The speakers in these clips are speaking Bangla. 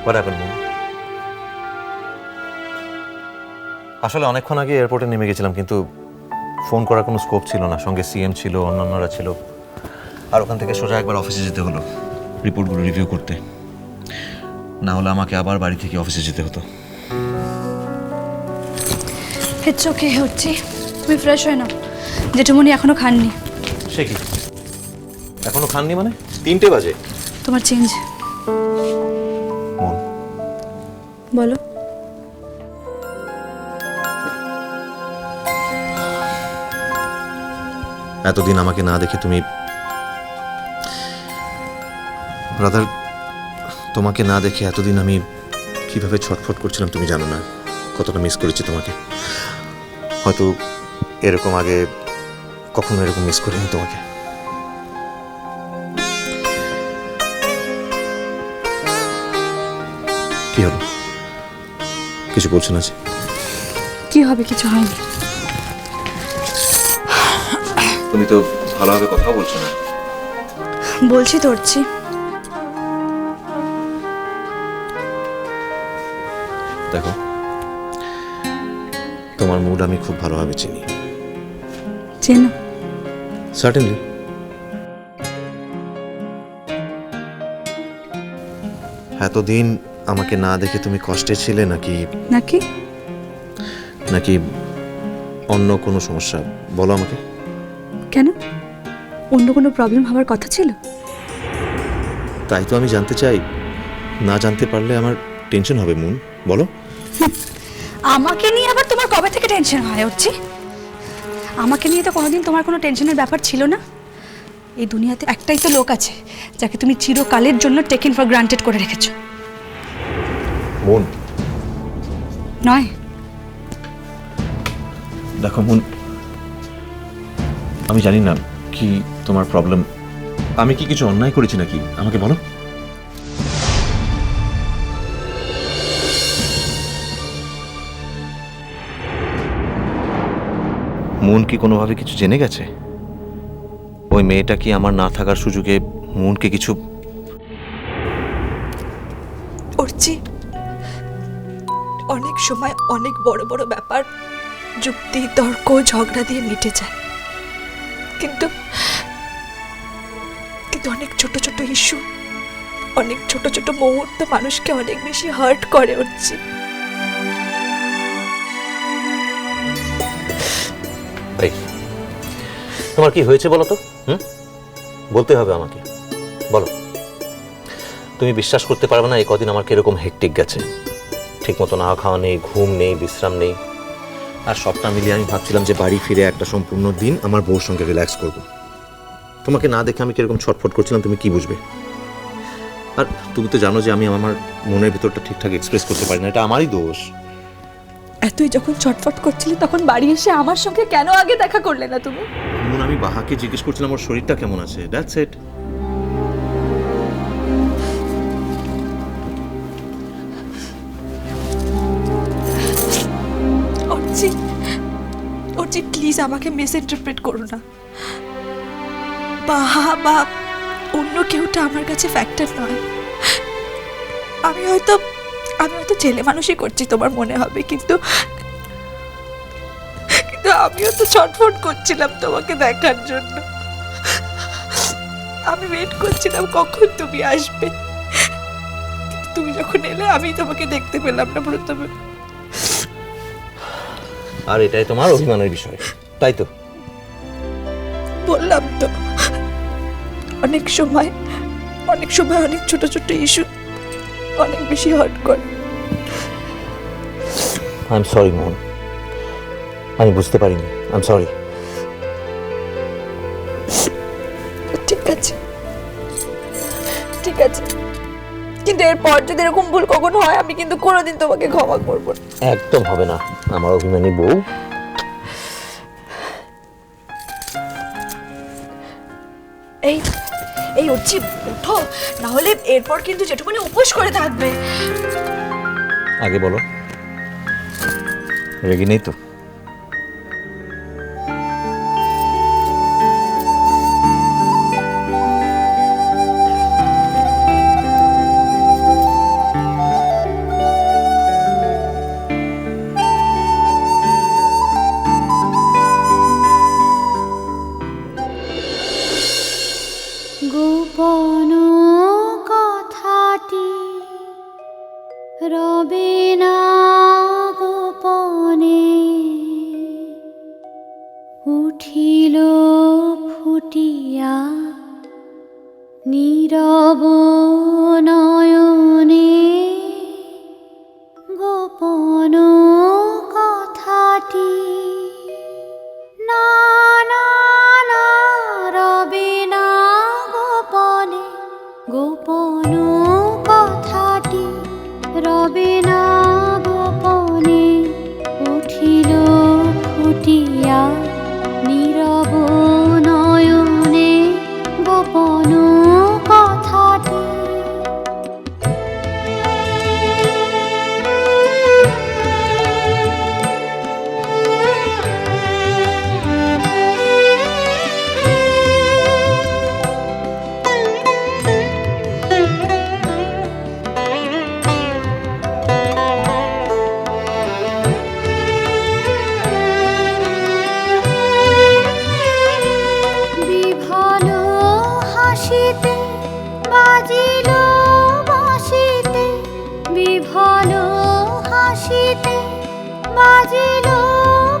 What happened, Moon? আসলে অনেকক্ষণ আগে এয়ারপোর্টে নেমে গেছিলাম, কিন্তু ফোন করার কোনো স্কোপ ছিল না। সঙ্গে সিএম ছিল, অন্যান্যরা ছিল। আর ওখান থেকে সোজা একবার অফিসে যেতে হলো রিপোর্টগুলো রিভিউ করতে। না হলে আমাকে আবার বাড়ি থেকে অফিসে যেতে হতো। ইটস ওকে, হচ্ছে তুমি ফ্রেশ হয়ে নাও। জেঠুমনি এখনো খাননি। সে কি, এখনো খাননি মানে? 3টে বাজে। তোমার চেঞ্জ। মন, বলো। এতদিন আমাকে না দেখে তুমি, ব্রাদার, তোমাকে না দেখে এতদিন আমি কিভাবে ছটফট করছিলাম তুমি জানো না। কতটা মিস করেছি তোমাকে। হয়তো এরকম আগে কখনো এরকম মিস করিনি তোমাকে। কি হলো, কিছু বলছো না যে? কি হবে, কিছু হয়নি। তুমি তো ভালোভাবে কথা বলছো না। বলছি তো হচ্ছি। দেখো, তোমার মুড আমি খুব ভালোভাবে চিনি। চেনো? সার্টেনলি। এতদিন আমাকে না দেখে তুমি কষ্টে ছিলে নাকি নাকি নাকি অন্য কোনো সমস্যা? বলো আমাকে। কেন, অন্য কোনো প্রবলেম হওয়ার কথা ছিল? তাই তো আমি জানতে চাই। না জানতে পারলে আমার টেনশন হবে। মুন, বলো। আমাকে নিয়ে আবার তোমার কবে থেকে টেনশন হয় হচ্ছে? আমাকে নিয়ে তো কোনোদিন তোমার কোনো টেনশনের ব্যাপার ছিল না। এই দুনিয়াতে একটাই তো লোক আছে যাকে তুমি চিরকালের জন্য টেকেন ফর গ্রান্টেড করে রেখেছো। মুন, নয়? দেখো মুন, আমি জানি না কি তোমার প্রবলেম। আমি কি কিছু অন্যায় করেছি নাকি? আমাকে বলো। মুন কি কোনোভাবে কিছু জেনে গেছে? ওই মেয়েটা কি আমার না থাকার সুযোগে মুনকে কিছু? অর্চি, অনেক সময় অনেক বড় বড় ব্যাপার যুক্তি, তর্ক, ঝগড়া দিয়ে মিটে যায়, কিন্তু কিন্তু অনেক ছোট ছোট ইস্যু, অনেক ছোট ছোট মুহূর্ত মানুষকে অনেক বেশি হার্ট করে। অর্চি, তোমার কি হয়েছে বলো তো? বলতে হবে আমাকে, বলো। তুমি বিশ্বাস করতে পারবে না এই কদিন আমার কিরকম হেক্টিক গেছে। ঠিক মতো না খাওয়া নেই, ঘুম নেই, বিশ্রাম নেই। আর সবটা মিলিয়ে আমি ভাবছিলাম যে বাড়ি ফিরে একটা সম্পূর্ণ দিন আমার বউর সঙ্গে রিল্যাক্স করব। তোমাকে না দেখে আমি কিরকম ছটফট করছিলাম তুমি কি বুঝবে? আর তুমি তো জানো যে আমি আমার মনের ভিতরটা ঠিকঠাক এক্সপ্রেস করতে পারি না। এটা আমারই দোষ। এতই যখন ছটফট করছিলে তখন বাড়ি এসে আমার সঙ্গে কেন আগে দেখা করলে না তুমি? মন, আমি বাহাকে জিজ্ঞেস করছিলাম ওর শরীরটা কেমন আছে, that's it. Archi, Archi please আমাকে মিস ইন্টারপ্রেট করো না। বাহা বা অন্য কেউটা আমার কাছে ফ্যাক্টর নয়। আমি হয়তো ছেলে মানুষই করছি তোমার মনে হবে, কিন্তু কিন্তু আমিও তো ছটফট করছিলাম তোমাকে দেখার জন্য। আমি ওয়েট করছিলাম কখন তুমি আসবে, কিন্তু তুমি যখন এলে আমি তোমাকে দেখতে পেলাম না প্রথমে। আর এটাই তোমার অভিমানের বিষয়, তাই তো? বললাম তো, অনেক সময় অনেক ছোট ছোট ইস্যু অনেক বেশি হার্ট করে। আই এম সরি মোহন, আমি বুঝতে পারিনি। I am sorry. ঠিক আছে, ঠিক আছে, কিন্তু এরপর যদি এরকম ভুল কখনো হয় আমি কিন্তু কোনোদিন তোমাকে ক্ষমা করবো না। একদম হবে না। আমার অভিমানী বউ। এই এই উঠছি, উঠো, না হলে এরপর কিন্তু যেটুকুনি উপোস করে থাকবে। আগে বলো, রেগে নেই তো? ফুটিয়া নীরব নয়নে গোপন কথাটি না না না রবে না গোপনে গোপন কথাটি রবে না গোপনে উঠিল ফুটিয়া নীরব নয়নে গোপন কথাটি বিভল হাসিতে বাজিল বাঁশিতে বিভল হাসিতে বাজিল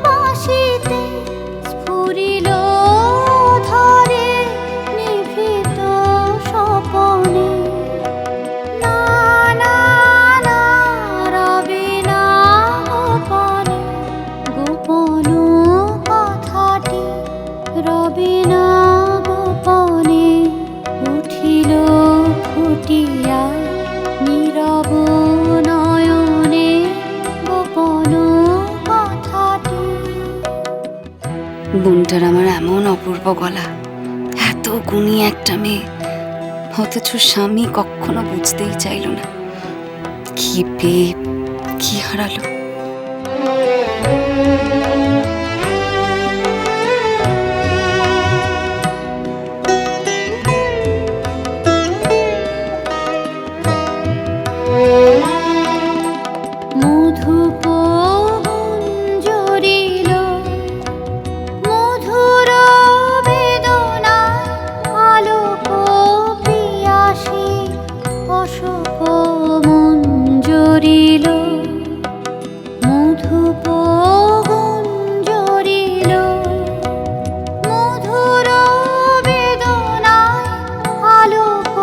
বাঁশিতে স্ফুরিল ধরে নিভৃত স্বপনে না না না রবে না গোপনে গোপন কথাটি রবে না গোপনে উঠিল ফুটিয়া নীরব নয়নে গোপন কথাটি। বোনটার আমার এমন অপূর্ব গলা, এত গুণী একটা মেয়ে, অথচ স্বামী কখনো বুঝতেই চাইল না। কি পেয়ে কি হারালো। মধুপ গুঞ্জরিল মধুর বেদনায় আলোক পিয়াসী অশোক মঞ্জরিল মধুপ গুঞ্জরিল মধুর বেদনায় আলোক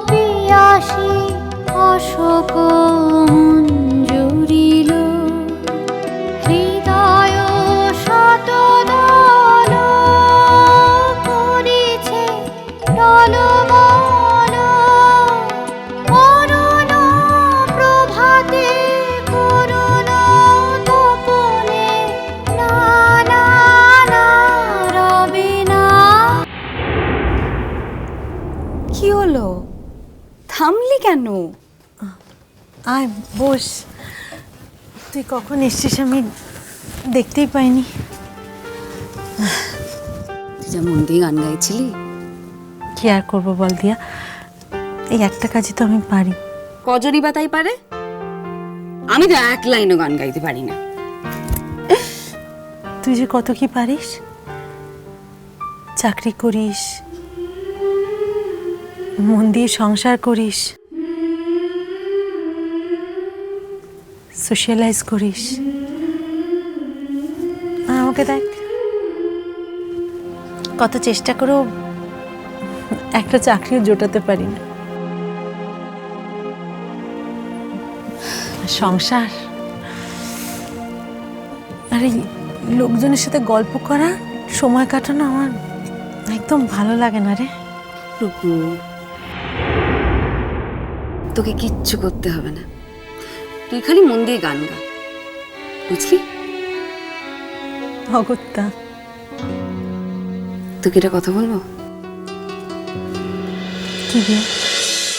পিয়াসী অশোক মঞ্জরিল হৃদয় শতদল করিছে টলমল অরুণ প্রভাতে করুণ তপনে না না না রবে না। কি হলো, থামলি কেন? আয় বস। তুই কখন এসছিস আমি দেখতেই পাইনি। তুই যা মন দিয়ে গান গাইছিলি। কি আর করবো বল দিয়া, এই একটা কাজই তো আমি পারি। কজনই বা তাই পারে? আমি তো এক লাইনও গান গাইতে পারি না। তুই যে কত কি পারিস, চাকরি করিস, মন দিয়ে সংসার করিস, সোশ্যালাইজ করিস। আর আমাকে দেখ, কত চেষ্টা করেও একটা চাকরিও জোটাতে পারি না। সংসার আর এই লোকজনের সাথে গল্প করা, সময় কাটানো আমার একদম ভালো লাগে না রে। রূপু, তোকে কিচ্ছু করতে হবে না, তুই খালি মন দিয়ে গান গা, বুঝলি? অগত্যা, তোকে এটা কথা বলবো? কি রে?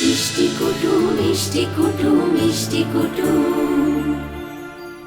মিষ্টি কুটু মিষ্টি কুটু মিষ্টি কুটু